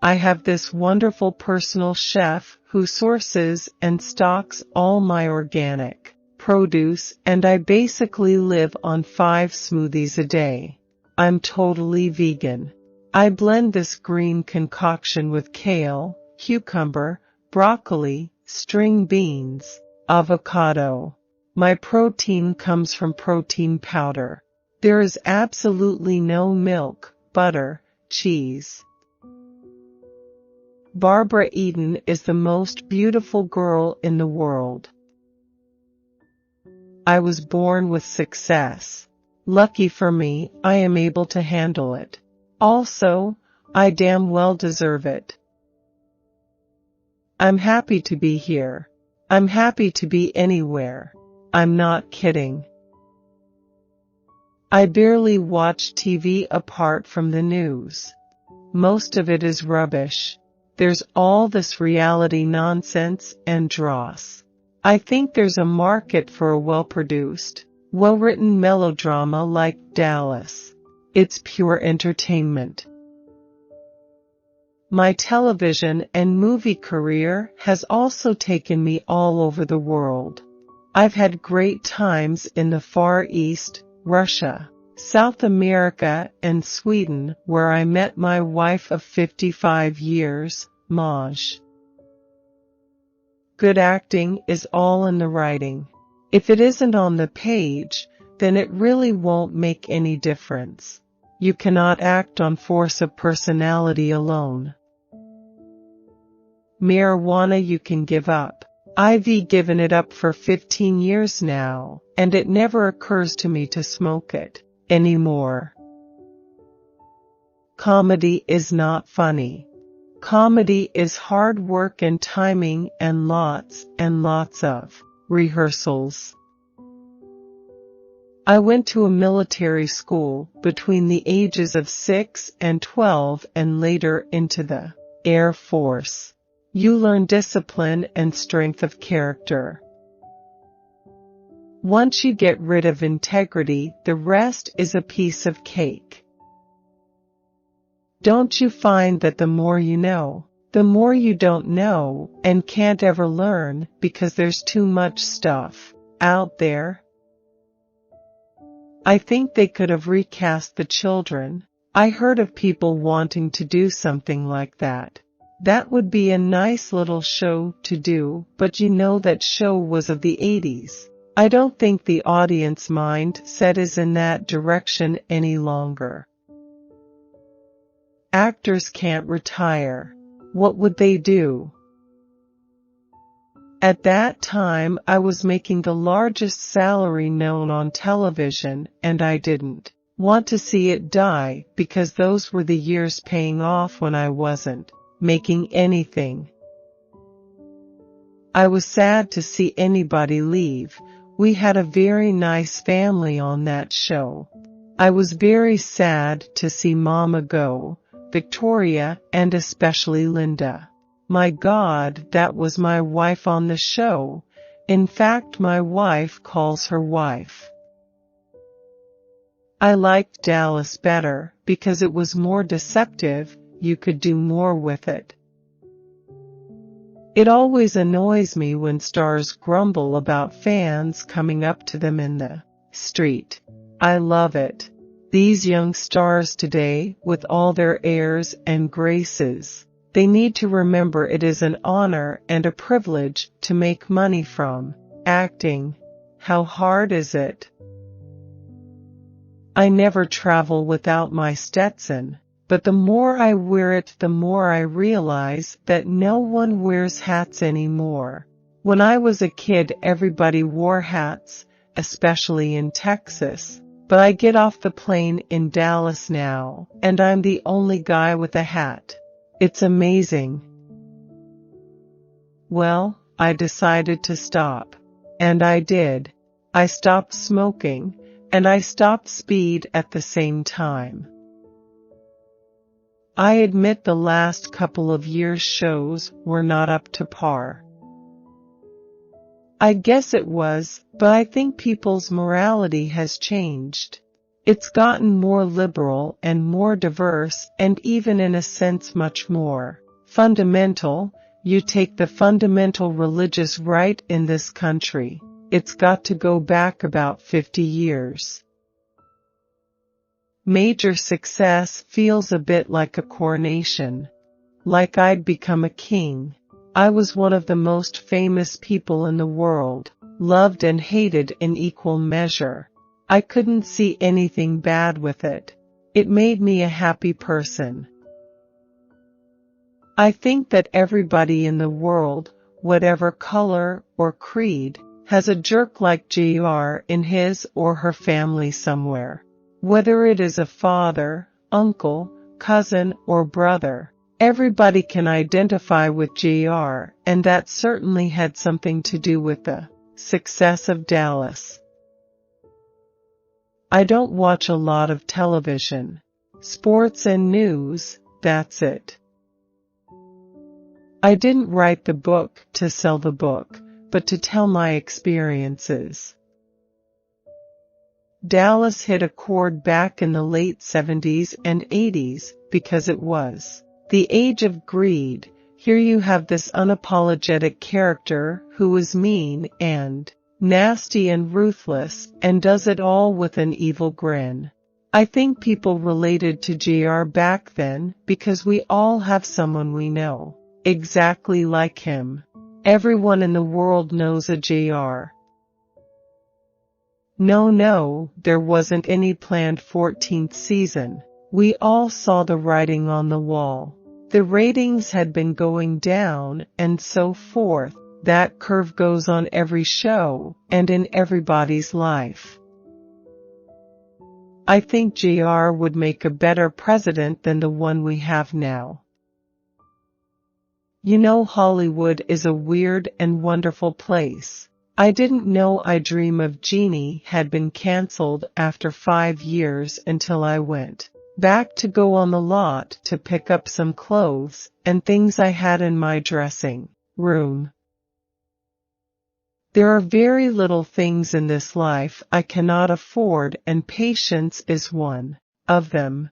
I have this wonderful personal chef who sources and stocks all my organic produce, and I basically live on 5 smoothies a day. I'm totally vegan. I blend this green concoction with kale, cucumber, broccoli, string beans, avocado. My protein comes from protein powder. There is absolutely no milk, butter, cheese. Barbara Eden is the most beautiful girl in the world. I was born with success. Lucky for me, I am able to handle it. Also, I damn well deserve it. I'm happy to be here. I'm happy to be anywhere. I'm not kidding. I barely watch TV apart from the news. Most of it is rubbish. There's all this reality nonsense and dross. I think there's a market for a well-produced, well-written melodrama like Dallas. It's pure entertainment. My television and movie career has also taken me all over the world. I've had great times in the Far East, Russia, South America, and Sweden, where I met my wife of 55 years, Maj. Good acting is all in the writing. If it isn't on the page, then it really won't make any difference. You cannot act on force of personality alone. Marijuana you can give up. I've given it up for 15 years now, and it never occurs to me to smoke it anymore. Comedy is not funny. Comedy is hard work and timing and lots of rehearsals. I went to a military school between the ages of 6 and 12 and later into the Air Force. You learn discipline and strength of character. Once you get rid of integrity, the rest is a piece of cake. Don't you find that the more you know, the more you don't know and can't ever learn because there's too much stuff out there? I think they could have recast the children. I heard of people wanting to do something like that. That would be a nice little show to do, but you know that show was of the 80s. I don't think the audience mindset is in that direction any longer. Actors can't retire. What would they do? At that time, I was making the largest salary known on television, and I didn't want to see it die because those were the years paying off when I wasn't making anything. I was sad to see anybody leave. We had a very nice family on that show. I was very sad to see Mama go, Victoria, and especially Linda. My God, that was my wife on the show. In fact, my wife calls her wife. I liked Dallas better because it was more deceptive. You could do more with it. It always annoys me when stars grumble about fans coming up to them in the street. I love it. These young stars today, with all their airs and graces, they need to remember it is an honor and a privilege to make money from acting. How hard is it? I never travel without my Stetson. But the more I wear it, the more I realize that no one wears hats anymore. When I was a kid, everybody wore hats, especially in Texas. But I get off the plane in Dallas now, and I'm the only guy with a hat. It's amazing. Well, I decided to stop. And I did. I stopped smoking, and I stopped speed at the same time. I admit the last couple of years' shows were not up to par. I guess it was, but I think people's morality has changed. It's gotten more liberal and more diverse and even in a sense much more fundamental. You take the fundamental religious right in this country, it's got to go back about 50 years. Major success feels a bit like a coronation. Like I'd become a king. I was one of the most famous people in the world, loved and hated in equal measure. I couldn't see anything bad with it. It made me a happy person. I think that everybody in the world, whatever color or creed, has a jerk like JR in his or her family somewhere. Whether it is a father, uncle, cousin, or brother, everybody can identify with JR, and that certainly had something to do with the success of Dallas. I don't watch a lot of television. Sports and news, that's it. I didn't write the book to sell the book, but to tell my experiences. Dallas hit a chord back in the late 70s and 80s because it was the age of greed. Here you have this unapologetic character who is mean and nasty and ruthless and does it all with an evil grin. I think people related to JR back then because we all have someone we know exactly like him. Everyone in the world knows a JR. No, there wasn't any planned 14th season. We all saw the writing on the wall. The ratings had been going down and so forth. That curve goes on every show and in everybody's life. I think JR would make a better president than the one we have now. You know, Hollywood is a weird and wonderful place. I didn't know I Dream of Jeannie had been cancelled after 5 years until I went back to go on the lot to pick up some clothes and things I had in my dressing room. There are very little things in this life I cannot afford, and patience is one of them.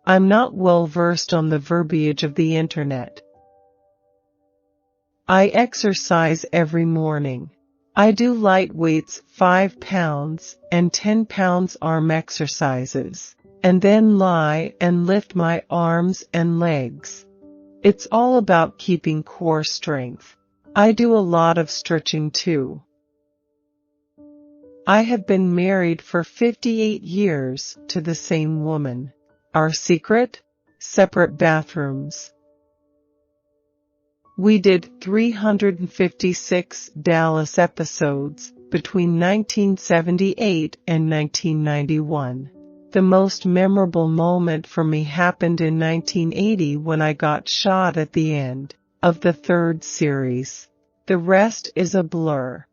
I'm not well versed on the verbiage of the internet. I exercise every morning. I do light weights, 5 pounds and 10 pounds arm exercises, and then lie and lift my arms and legs. It's all about keeping core strength. I do a lot of stretching too. I have been married for 58 years to the same woman. Our secret? Separate bathrooms. We did 356 Dallas episodes between 1978 and 1991. The most memorable moment for me happened in 1980 when I got shot at the end of the 3rd series. The rest is a blur.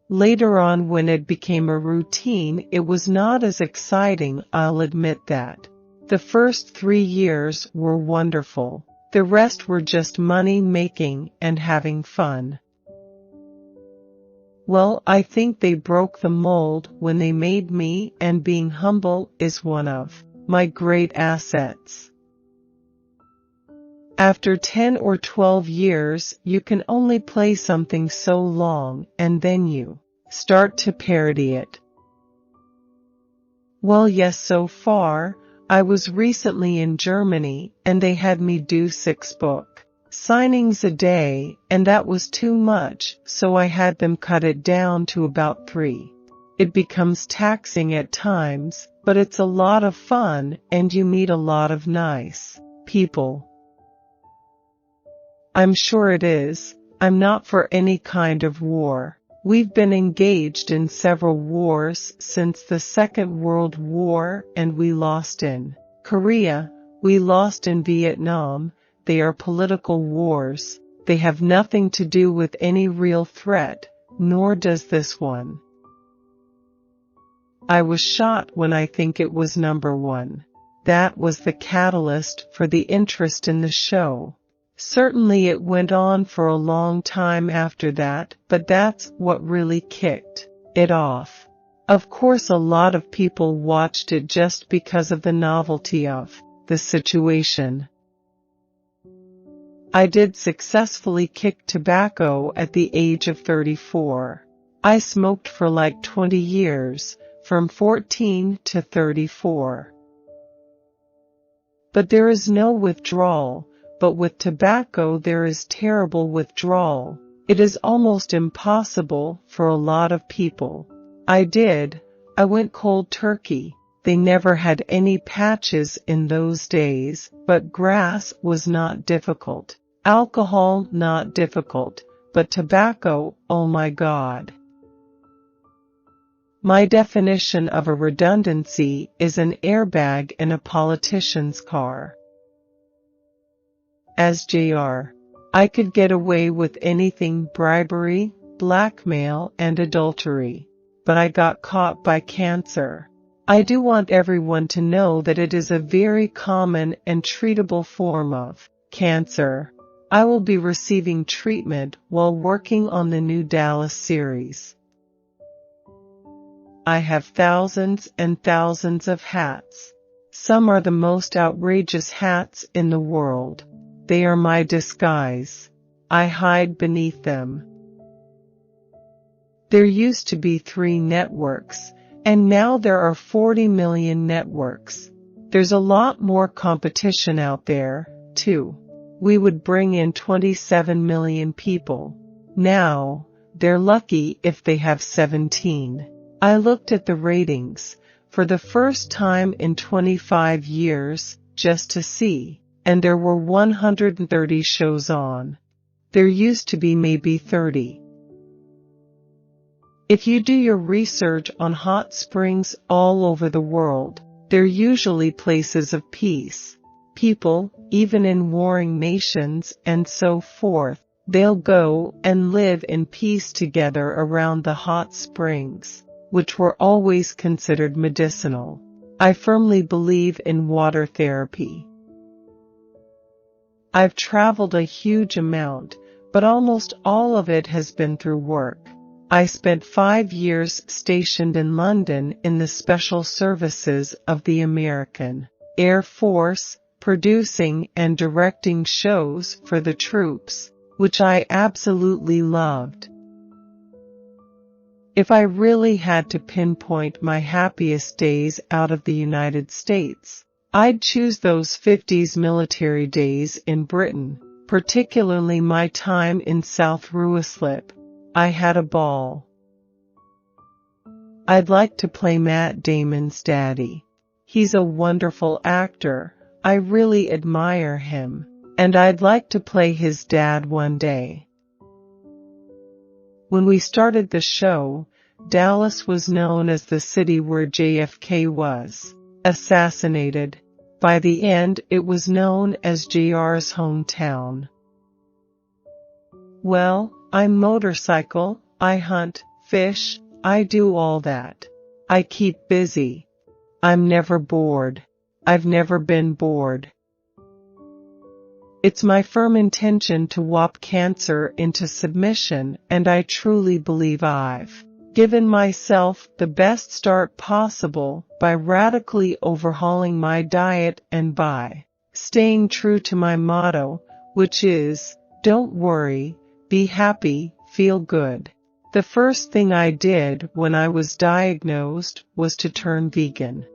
Later on, when it became a routine, it was not as exciting, I'll admit that. The first 3 years were wonderful. The rest were just money making and having fun. Well, I think they broke the mold when they made me, and being humble is one of my great assets. After 10 or 12 years, you can only play something so long, and then you start to parody it. Well, yes, so far, I was recently in Germany, and they had me do 6 book signings a day, and that was too much, so I had them cut it down to about 3. It becomes taxing at times, but it's a lot of fun, and you meet a lot of nice people. I'm sure it is. I'm not for any kind of war. We've been engaged in several wars since the Second World War, and we lost in Korea, we lost in Vietnam. They are political wars. They have nothing to do with any real threat, nor does this one. I was shot when I think it was number 1. That was the catalyst for the interest in the show. Certainly it went on for a long time after that, but that's what really kicked it off. Of course, a lot of people watched it just because of the novelty of the situation. I did successfully kick tobacco at the age of 34. I smoked for like 20 years, from 14 to 34. But there is no withdrawal, but with tobacco there is terrible withdrawal. It is almost impossible for a lot of people. I went cold turkey. They never had any patches in those days, but grass was not difficult. Alcohol not difficult, but tobacco, oh my God. My definition of a redundancy is an airbag in a politician's car. As Jr., I could get away with anything: bribery, blackmail, and adultery. But I got caught by cancer. I do want everyone to know that it is a very common and treatable form of cancer. I will be receiving treatment while working on the new Dallas series. I have thousands and thousands of hats. Some are the most outrageous hats in the world. They are my disguise. I hide beneath them. There used to be 3 networks, and now there are 40 million networks. There's a lot more competition out there, too. We would bring in 27 million people. Now, they're lucky if they have 17. I looked at the ratings for the first time in 25 years, just to see, and there were 130 shows on. There used to be maybe 30. If you do your research on hot springs all over the world, they're usually places of peace. People, even in warring nations and so forth, they'll go and live in peace together around the hot springs, which were always considered medicinal. I firmly believe in water therapy. I've traveled a huge amount, but almost all of it has been through work. I spent 5 years stationed in London in the special services of the American Air Force, producing and directing shows for the troops, which I absolutely loved. If I really had to pinpoint my happiest days out of the United States, I'd choose those 50s military days in Britain, particularly my time in South Ruislip. I had a ball. I'd like to play Matt Damon's daddy. He's a wonderful actor. I really admire him, and I'd like to play his dad one day. When we started the show, Dallas was known as the city where JFK was assassinated. By the end, it was known as JR's hometown. Well, I motorcycle, I hunt, fish, I do all that. I keep busy. I'm never bored. I've never been bored. It's my firm intention to whop cancer into submission, and I truly believe I've given myself the best start possible by radically overhauling my diet and by staying true to my motto, which is, don't worry, be happy, feel good. The first thing I did when I was diagnosed was to turn vegan.